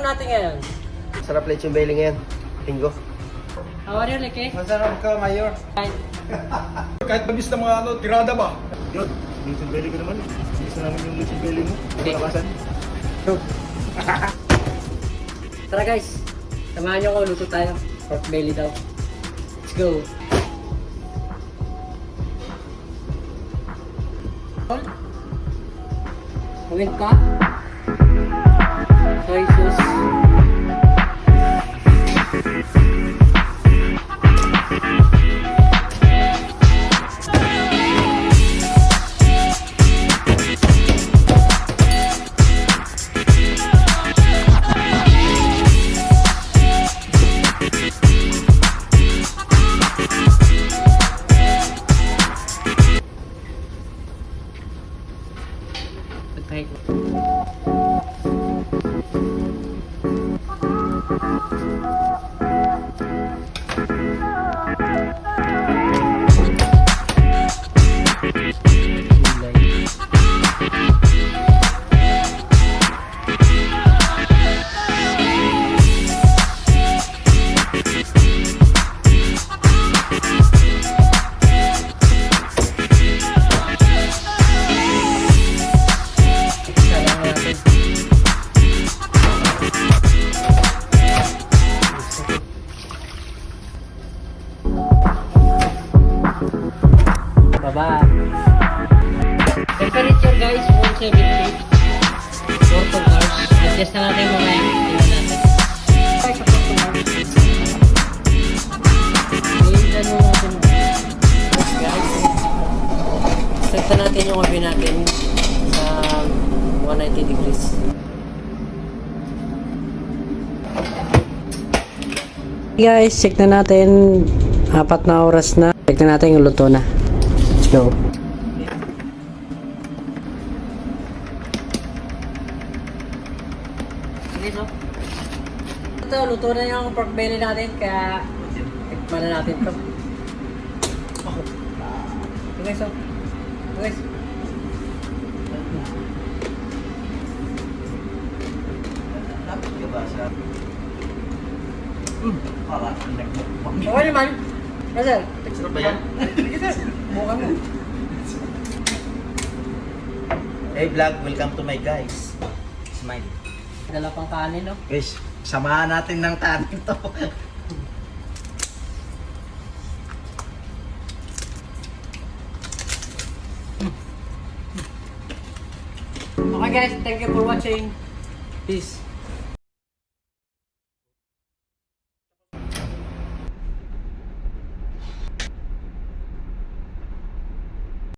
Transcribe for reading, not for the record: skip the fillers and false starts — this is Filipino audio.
natin ngayon? Sarap lechon belly ngayon. Linggo. How are you, Leke? Masarap ka, Mayor. Kahit mabis na mga tirada ba? Yun, lechon belly ko naman. Gusto namin yung lechon belly mo. Okay. Malakasan. Tara guys, samahan niyo ko, luto tayo. Pork belly daw. Let's go. Huwin ka? Soy sauce. Pagkahit. Baba. Temperature guys, 170. 4 to hours. Adjust na natin mga yan. Tingnan natin. Ay, sa 4 to hours. Tingnan mo natin. Guys, set na natin yung oven natin sa 190 degrees. Guys, check na natin. 4 na oras na. Check na natin yung luto na. Let's go. Okay, so. Ito, luto na yung pork belly natin. Kaya, tikman na natin ito. Okay, so. Okay. Okay naman. Kasi, Sarap ba yan? buka mo. Hey vlog, welcome to my guys. Smile. Dala pang kanin, no? Guys, samahan natin ng kanin to. Okay guys, thank you for watching. Peace.